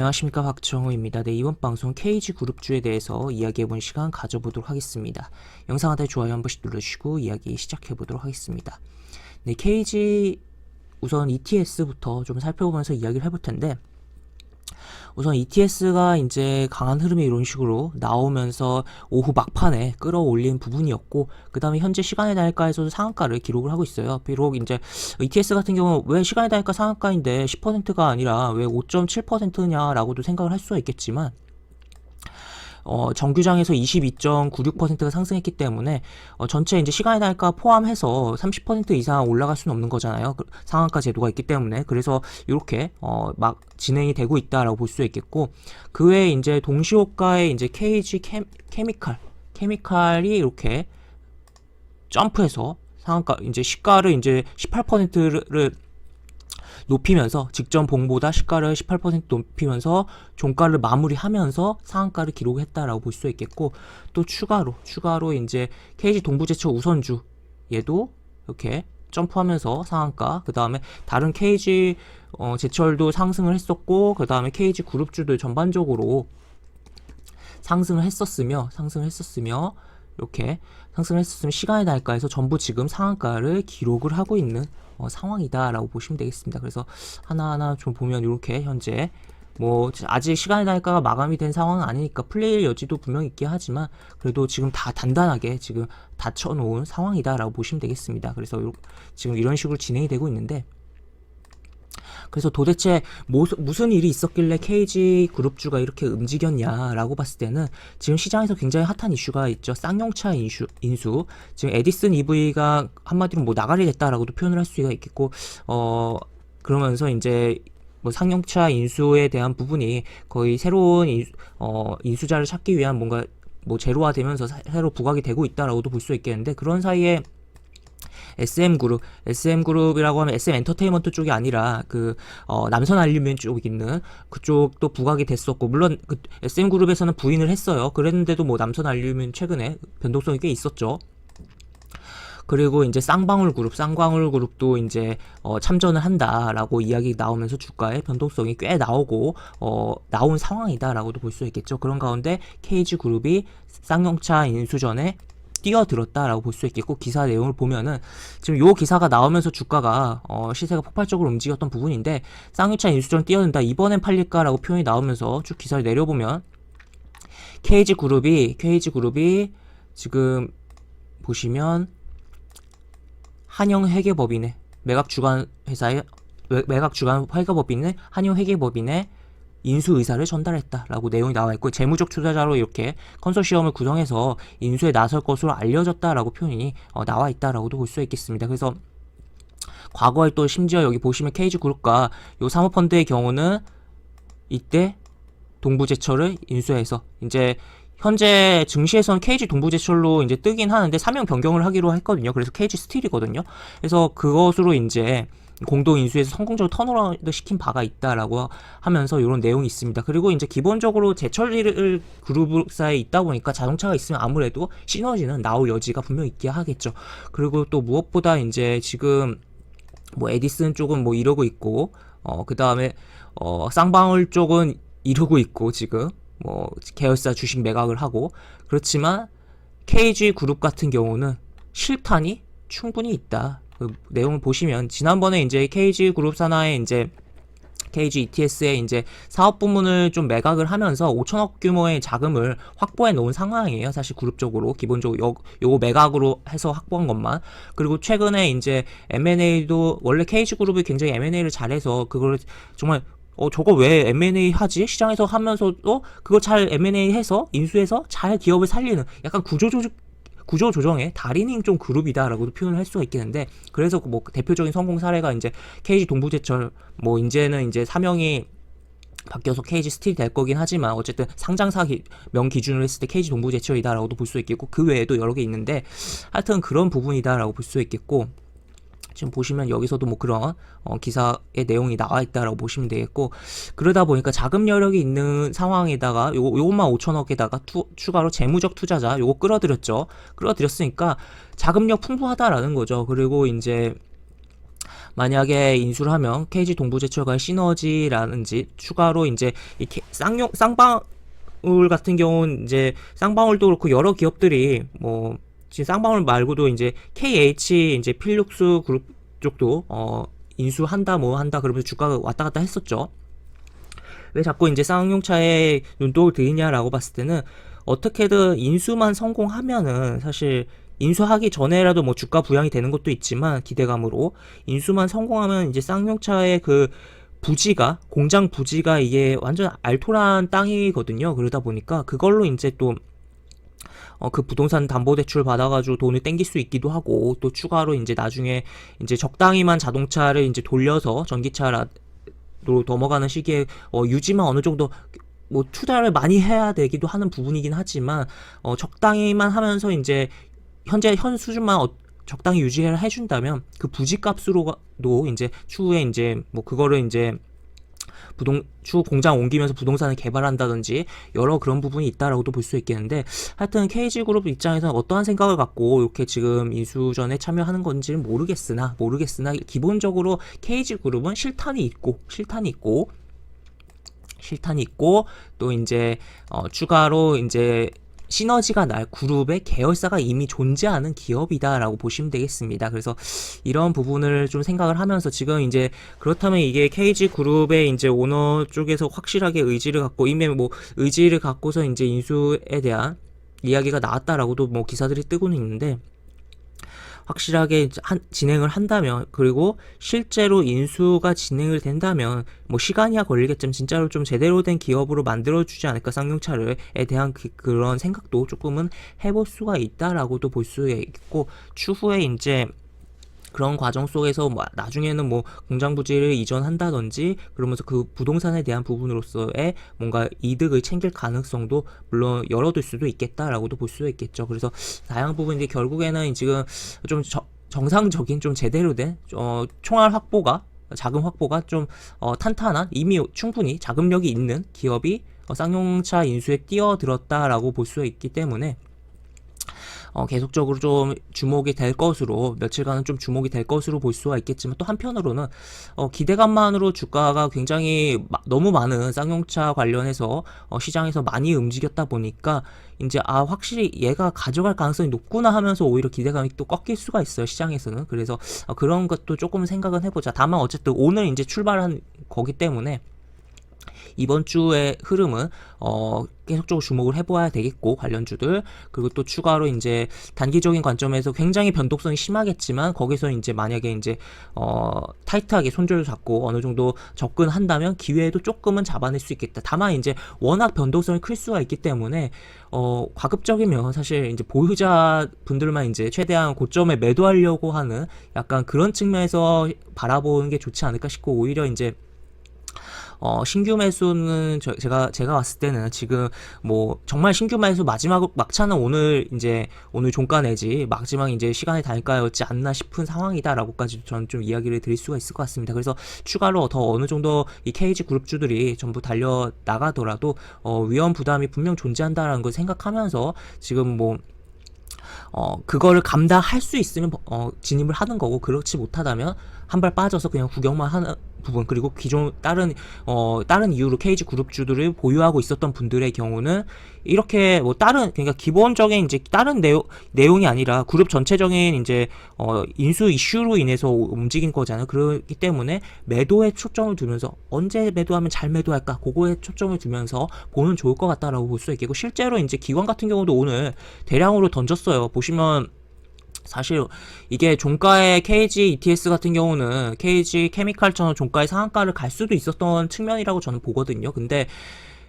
안녕하십니까, 박정호입니다. 네, 이번 방송 KG그룹주에 대해서 이야기해보는 시간 가져보도록 하겠습니다. 영상 하단에 좋아요 한 번씩 눌러주시고 이야기 시작해보도록 하겠습니다. 네, KG 우선 ETS부터 좀 살펴보면서 이야기를 해볼 텐데, 우선 ETS가 이제 강한 흐름이 이런 식으로 나오면서 오후 막판에 끌어올린 부분이었고, 그 다음에 현재 시간의 달가에서도 상한가를 기록을 하고 있어요. 비록 이제 ETS 같은 경우는 왜 시간의 달가 상한가인데 10%가 아니라 왜 5.7%냐라고도 생각을 할 수가 있겠지만, 정규장에서 22.96%가 상승했기 때문에 전체 이제 시간의 달가 포함해서 30% 이상 올라갈 수는 없는 거잖아요. 상한가 제도가 있기 때문에. 그래서 이렇게 막 진행이 되고 있다라고 볼 수 있겠고, 그 외에 이제 동시호가의 이제 KG 케미칼이 이렇게 점프해서 상한가 이제 시가를 이제 18%를 높이면서, 직전 봉보다 시가를 18% 높이면서 종가를 마무리하면서 상한가를 기록했다라고 볼 수 있겠고, 또 추가로 이제 KG 동부제철 우선주 얘도 이렇게 점프하면서 상한가, 그 다음에 다른 KG 제철도 상승을 했었고, 그 다음에 KG 그룹주도 전반적으로 상승을 했었으며 이렇게 상승을 했었으면 시간의 달가에서 전부 지금 상한가를 기록을 하고 있는 상황이다라고 보시면 되겠습니다. 그래서 하나하나 좀 보면 이렇게 현재 뭐 아직 시간의 달가가 마감이 된 상황은 아니니까 플레이의 여지도 분명히 있긴 하지만, 그래도 지금 다 단단하게 지금 닫혀놓은 상황이다라고 보시면 되겠습니다. 그래서 지금 이런 식으로 진행이 되고 있는데, 그래서 도대체 무슨 일이 있었길래 KG그룹주가 이렇게 움직였냐라고 봤을 때는, 지금 시장에서 굉장히 핫한 이슈가 있죠. 쌍용차 인수. 지금 에디슨 EV가 한마디로 뭐 나가리 됐다라고도 표현을 할 수가 있겠고, 그러면서 이제 뭐 쌍용차 인수에 대한 부분이 거의 새로운 인수자를 찾기 위한 뭔가 뭐 제로화되면서 새로 부각이 되고 있다라고도 볼 수 있겠는데, 그런 사이에 SM그룹이라고 하면 SM엔터테인먼트 쪽이 아니라 남선 알루미늄 쪽 있는 그쪽도 부각이 됐었고, 물론 그 SM그룹에서는 부인을 했어요. 그랬는데도 뭐 남선 알루미늄 최근에 변동성이 꽤 있었죠. 그리고 이제 쌍광울그룹도 이제 참전을 한다라고 이야기 나오면서 주가에 변동성이 꽤 나온 상황이다라고도 볼 수 있겠죠. 그런 가운데 KG그룹이 쌍용차 인수전에 뛰어들었다라고 볼 수 있겠고, 기사 내용을 보면은 지금 요 기사가 나오면서 주가가 시세가 폭발적으로 움직였던 부분인데, 쌍용차 인수전 뛰어든다, 이번엔 팔릴까라고 표현이 나오면서 쭉 기사를 내려보면 KG그룹이 지금 보시면 한영회계법인의 매각주간 회계법인의 한영회계법인의 인수 의사를 전달했다라고 내용이 나와 있고, 재무적 투자자로 이렇게 컨소시엄을 구성해서 인수에 나설 것으로 알려졌다라고 표현이 나와 있다라고도 볼 수 있겠습니다. 그래서 과거에 또 심지어 여기 보시면 KG그룹과 요 사모펀드의 경우는 이때 동부제철을 인수해서, 이제 현재 증시에서는 KG 동부제철로 이제 뜨긴 하는데 사명 변경을 하기로 했거든요. 그래서 KG 스틸이거든요. 그래서 그것으로 이제 공동 인수에서 성공적으로 턴어라운드 시킨 바가 있다라고 하면서 이런 내용이 있습니다. 그리고 이제 기본적으로 제철 그룹사에 있다 보니까 자동차가 있으면 아무래도 시너지는 나올 여지가 분명히 있게 하겠죠. 그리고 또 무엇보다 이제 지금 뭐 에디슨 쪽은 뭐 이러고 있고, 그 다음에 쌍방울 쪽은 이러고 있고, 지금 뭐 계열사 주식 매각을 하고, 그렇지만 KG그룹 같은 경우는 실탄이 충분히 있다. 그 내용을 보시면, 지난번에 이제 KG그룹 산하의 이제 KG ETS의 이제 사업 부문을 좀 매각을 하면서 5천억 규모의 자금을 확보해 놓은 상황이에요. 사실 그룹적으로 기본적으로 요거 매각으로 해서 확보한 것만. 그리고 최근에 이제 M&A도, 원래 KG그룹이 굉장히 M&A를 잘해서 그걸 정말 저거 왜 M&A 하지? 시장에서 하면서도 그걸 잘 M&A 해서 인수해서 잘 기업을 살리는 약간 구조 조정의 달인인 좀 그룹이다라고도 표현을 할 수가 있겠는데, 그래서 뭐 대표적인 성공 사례가 이제 KG 동부제철, 뭐 이제는 이제 사명이 바뀌어서 KG 스틸이 될 거긴 하지만, 어쨌든 상장사 명 기준으로 했을 때 KG 동부제철이다라고도 볼 수 있겠고, 그 외에도 여러 개 있는데 하여튼 그런 부분이다라고 볼 수 있겠고, 지금 보시면 여기서도 뭐 그런 기사의 내용이 나와 있다라고 보시면 되겠고, 그러다 보니까 자금 여력이 있는 상황에다가 요것만 5천억에다가 추가로 재무적 투자자 요거 끌어들였으니까 자금력 풍부하다라는 거죠. 그리고 이제 만약에 인수를 하면 KG 동부제철과의 시너지라든지 추가로 이제 이 쌍방울 같은 경우는 이제 쌍방울도 그렇고 여러 기업들이 뭐 지금 쌍방울 말고도 이제 KH 이제 필육수 그룹 쪽도 인수한다 뭐 한다 그러면서 주가가 왔다 갔다 했었죠. 왜 자꾸 이제 쌍용차에 눈독을 들이냐라고 봤을 때는 어떻게든 인수만 성공하면은 사실 인수하기 전에라도 뭐 주가 부양이 되는 것도 있지만 기대감으로 인수만 성공하면 이제 쌍용차의 그 부지가 공장 부지가 이게 완전 알토란 땅이거든요. 그러다 보니까 그걸로 이제 또 그 부동산 담보대출 받아가지고 돈을 땡길 수 있기도 하고 또 추가로 이제 나중에 이제 적당히만 자동차를 이제 돌려서 전기차로 넘어가는 시기에 유지만 어느 정도 뭐 투자를 많이 해야 되기도 하는 부분이긴 하지만 적당히만 하면서 이제 현재 현 수준만 적당히 유지를 해준다면 그 부지값으로도 이제 추후에 이제 뭐 그거를 이제 추후 공장 옮기면서 부동산을 개발한다든지 여러 그런 부분이 있다라고도 볼 수 있겠는데 하여튼 KG그룹 입장에서는 어떠한 생각을 갖고 이렇게 지금 인수전에 참여하는 건지는 모르겠으나 기본적으로 KG그룹은 실탄이 있고 또 이제 추가로 이제 시너지가 날 그룹의 계열사가 이미 존재하는 기업이다라고 보시면 되겠습니다. 그래서 이런 부분을 좀 생각을 하면서 지금 이제 그렇다면 이게 KG 그룹의 이제 오너 쪽에서 확실하게 의지를 갖고 이미 뭐 의지를 갖고서 이제 인수에 대한 이야기가 나왔다라고도 뭐 기사들이 뜨고는 있는데 확실하게 진행을 한다면 그리고 실제로 인수가 진행을 된다면 뭐 시간이야 걸리겠지만 진짜로 좀 제대로 된 기업으로 만들어주지 않을까 쌍용차를에 대한 그런 생각도 조금은 해볼 수가 있다라고도 볼 수 있고 추후에 이제 그런 과정 속에서 뭐 나중에는 뭐 공장 부지를 이전한다든지 그러면서 그 부동산에 대한 부분으로서의 뭔가 이득을 챙길 가능성도 물론 열어둘 수도 있겠다라고도 볼 수 있겠죠. 그래서 다양한 부분인데 결국에는 지금 좀 정상적인 좀 제대로 된 총알 확보가 자금 확보가 좀 탄탄한 이미 충분히 자금력이 있는 기업이 쌍용차 인수에 뛰어들었다라고 볼 수 있기 때문에 계속적으로 좀 주목이 될 것으로 며칠간은 좀 주목이 될 것으로 볼 수가 있겠지만 또 한편으로는 기대감만으로 주가가 굉장히 너무 많은 쌍용차 관련해서 시장에서 많이 움직였다 보니까 이제 확실히 얘가 가져갈 가능성이 높구나 하면서 오히려 기대감이 또 꺾일 수가 있어요 시장에서는. 그래서 그런 것도 조금 생각은 해보자. 다만 어쨌든 오늘 이제 출발한 거기 때문에 이번 주의 흐름은 계속적으로 주목을 해봐야 되겠고 관련주들 그리고 또 추가로 이제 단기적인 관점에서 굉장히 변동성이 심하겠지만 거기서 이제 만약에 이제 타이트하게 손절을 잡고 어느 정도 접근한다면 기회도 조금은 잡아낼 수 있겠다. 다만 이제 워낙 변동성이 클 수가 있기 때문에 가급적이면 사실 이제 보유자 분들만 이제 최대한 고점에 매도하려고 하는 약간 그런 측면에서 바라보는 게 좋지 않을까 싶고 오히려 이제 신규 매수는 제가 봤을 때는 지금 뭐 정말 신규 매수 막차는 오늘 종가 내지 마지막 이제 시간의 단가였지 않나 싶은 상황이다라고까지 저는 좀 이야기를 드릴 수가 있을 것 같습니다. 그래서 추가로 더 어느 정도 이 KG 그룹주들이 전부 달려 나가더라도 위험 부담이 분명 존재한다라는 걸 생각하면서 지금 뭐 그거를 감당할 수 있으면 진입을 하는 거고 그렇지 못하다면 한 발 빠져서 그냥 구경만 하는 부분 그리고 기존 다른 이유로 KG 그룹주들을 보유하고 있었던 분들의 경우는 이렇게 뭐 그러니까 기본적인 이제 다른 내용이 아니라 그룹 전체적인 이제 인수 이슈로 인해서 움직인 거잖아요. 그렇기 때문에 매도에 초점을 두면서 언제 매도하면 잘 매도할까 그거에 초점을 두면서 보면 좋을 것 같다라고 볼 수 있겠고 실제로 이제 기관 같은 경우도 오늘 대량으로 던졌어요. 보시면 사실 이게 종가의 KG ETS 같은 경우는 KG 케미칼처럼 종가의 상한가를 갈 수도 있었던 측면이라고 저는 보거든요. 근데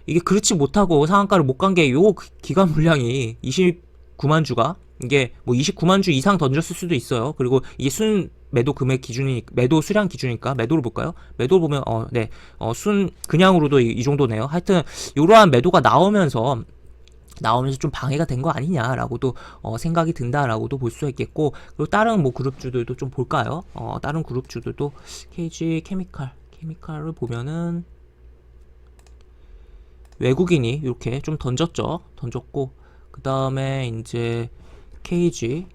이게 그렇지 못하고 상한가를 못 간 게 요 기간 물량이 29만 주가 이게 뭐 29만 주 이상 던졌을 수도 있어요. 그리고 이게 순 매도 금액 매도 수량 기준이니까 매도를 볼까요? 매도 보면 순 그냥으로도 이 정도네요. 하여튼 이러한 매도가 나오면서 좀 방해가 된 거 아니냐라고도 생각이 든다라고도 볼 수 있겠고 그리고 다른 뭐 그룹주들도 좀 볼까요? 다른 그룹주들도 KG 케미칼을 보면은 외국인이 이렇게 좀 던졌고 그 다음에 이제 KG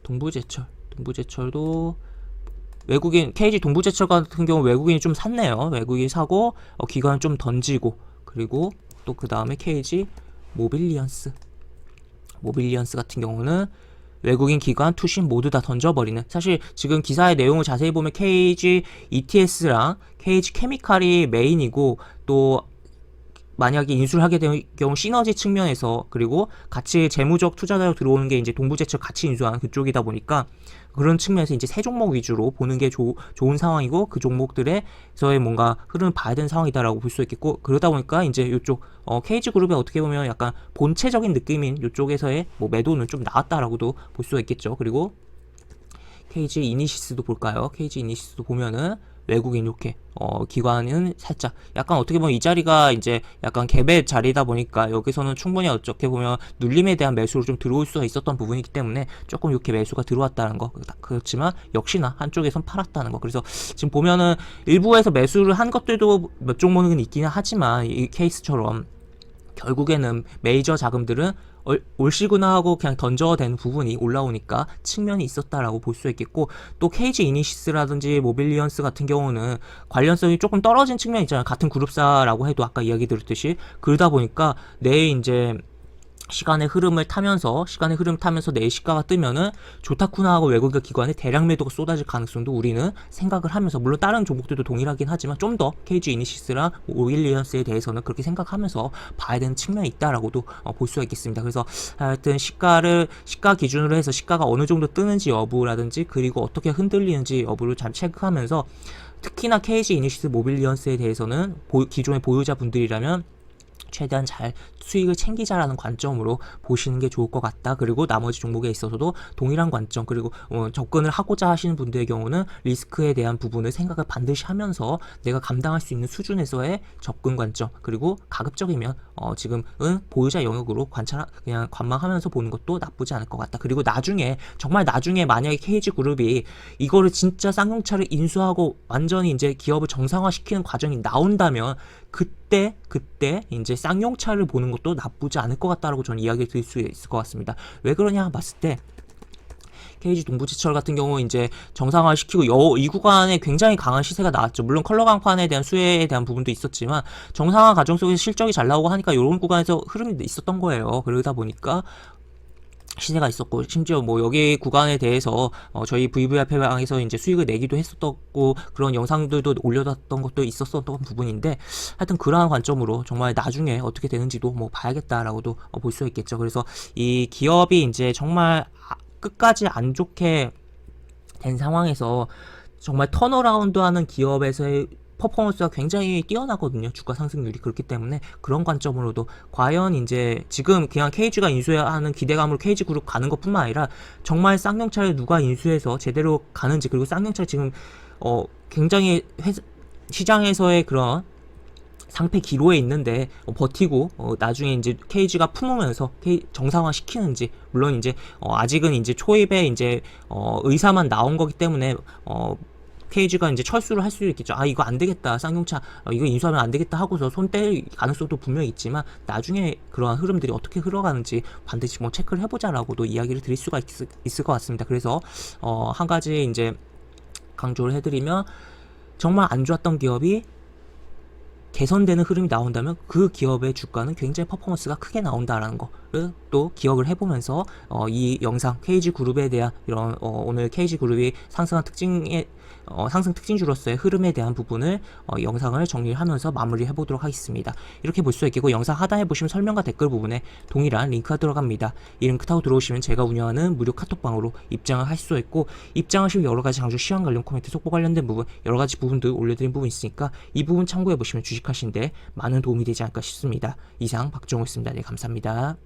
동부제철도 외국인 KG 동부제철 같은 경우 외국인이 좀 샀네요. 외국인이 사고 기관을 좀 던지고, 그리고 또 그 다음에 KG 모빌리언스 같은 경우는 외국인 기관 투신 모두 다 던져버리는, 사실 지금 기사의 내용을 자세히 보면 KG ETS랑 KG 케미칼이 메인이고, 또 만약에 인수를 하게 될 경우 시너지 측면에서, 그리고 같이 재무적 투자자로 들어오는 게 이제 동부제철 같이 인수한 그쪽이다 보니까 그런 측면에서 이제 세 종목 위주로 보는 게 좋은 상황이고, 그 종목들에서의 뭔가 흐름을 봐야 되는 상황이다라고 볼 수 있겠고, 그러다 보니까 이제 이쪽 KG그룹에 어떻게 보면 약간 본체적인 느낌인 이쪽에서의 뭐 매도는 좀 나왔다라고도 볼 수가 있겠죠. 그리고 KG 이니시스도 볼까요? KG 이니시스도 보면은 외국인 이렇게 기관은 살짝 약간 어떻게 보면 이 자리가 이제 약간 갭의 자리다 보니까 여기서는 충분히 어떻게 보면 눌림에 대한 매수로 좀 들어올 수가 있었던 부분이기 때문에 조금 이렇게 매수가 들어왔다는 거, 그렇지만 역시나 한쪽에선 팔았다는 거. 그래서 지금 보면은 일부에서 매수를 한 것들도 몇 종목은 있기는 하지만 이 케이스처럼 결국에는 메이저 자금들은 올 시구나 하고 그냥 던져야 되는 부분이 올라오니까 측면이 있었다라고 볼 수 있겠고, 또 KG 이니시스라든지 모빌리언스 같은 경우는 관련성이 조금 떨어진 측면이 있잖아요. 같은 그룹사라고 해도 아까 이야기 드렸듯이. 그러다 보니까 내일 이제 시간의 흐름 타면서 내일 시가가 뜨면은 좋다쿠나 하고 외국인 기관의 대량 매도가 쏟아질 가능성도 우리는 생각을 하면서, 물론 다른 종목들도 동일하긴 하지만 좀 더 KG 이니시스랑 오일리언스에 대해서는 그렇게 생각하면서 봐야 되는 측면이 있다라고도 볼 수가 있겠습니다. 그래서 하여튼 시가 기준으로 해서 시가가 어느 정도 뜨는지 여부라든지, 그리고 어떻게 흔들리는지 여부를 잘 체크하면서, 특히나 KG 이니시스 모빌리언스에 대해서는 기존의 보유자분들이라면 최대한 잘 수익을 챙기자라는 관점으로 보시는 게 좋을 것 같다. 그리고 나머지 종목에 있어서도 동일한 관점, 그리고 접근을 하고자 하시는 분들의 경우는 리스크에 대한 부분을 생각을 반드시 하면서 내가 감당할 수 있는 수준에서의 접근 관점, 그리고 가급적이면 지금은 보유자 영역으로 그냥 관망하면서 보는 것도 나쁘지 않을 것 같다. 그리고 정말 나중에 만약에 KG그룹이 이거를 진짜 쌍용차를 인수하고 완전히 이제 기업을 정상화시키는 과정이 나온다면 그때 이제 쌍용차를 보는 것도 나쁘지 않을 것 같다라고 저는 이야기 드릴 수 있을 것 같습니다. 왜 그러냐 봤을 때 KG 동부제철 같은 경우 이제 정상화 시키고 이 구간에 굉장히 강한 시세가 나왔죠. 물론 컬러 강판에 대한 수혜에 대한 부분도 있었지만 정상화 과정 속에서 실적이 잘 나오고 하니까 이런 구간에서 흐름이 있었던 거예요. 그러다 보니까 시세가 있었고, 심지어 뭐 여기 구간에 대해서 저희 VVIP방에서 이제 수익을 내기도 했었고, 그런 영상들도 올려놨던 것도 있었던 부분인데, 하여튼 그러한 관점으로 정말 나중에 어떻게 되는지도 뭐 봐야겠다라고도 볼 수 있겠죠. 그래서 이 기업이 이제 정말 끝까지 안 좋게 된 상황에서 정말 턴어라운드하는 기업에서의 퍼포먼스가 굉장히 뛰어나거든요. 주가 상승률이. 그렇기 때문에 그런 관점으로도 과연 이제 지금 그냥 KG가 인수하는 기대감으로 KG그룹 가는 것뿐만 아니라 정말 쌍용차를 누가 인수해서 제대로 가는지, 그리고 쌍용차 지금 굉장히 시장에서의 그런 상패 기로에 있는데 버티고 나중에 이제 KG가 품으면서 정상화 시키는지, 물론 이제 아직은 이제 초입에 이제 의사만 나온 거기 때문에 KG가 이제 철수를 할 수도 있겠죠. 이거 안 되겠다. 쌍용차, 이거 인수하면 안 되겠다 하고서 손 뗄 가능성도 분명히 있지만, 나중에 그러한 흐름들이 어떻게 흘러가는지 반드시 뭐 체크를 해보자라고도 이야기를 드릴 수가 있을 것 같습니다. 그래서, 한 가지 이제 강조를 해드리면, 정말 안 좋았던 기업이 개선되는 흐름이 나온다면 그 기업의 주가는 굉장히 퍼포먼스가 크게 나온다라는 거를 또 기억을 해보면서 이 영상 KG그룹에 대한 이런 오늘 KG그룹이 상승한 상승 특징주로서의 흐름에 대한 부분을 영상을 정리를 하면서 마무리해 보도록 하겠습니다. 이렇게 볼 수 있겠고, 영상 하단에 보시면 설명과 댓글 부분에 동일한 링크가 들어갑니다. 이 링크 타고 들어오시면 제가 운영하는 무료 카톡방으로 입장을 할 수 있고, 입장하시면 여러가지 장주 시황 관련 코멘트, 속보 관련된 부분, 여러가지 부분들 올려드린 부분 있으니까 이 부분 참고해 보시면 주식하시는데 많은 도움이 되지 않을까 싶습니다. 이상 박정호였습니다. 네, 감사합니다.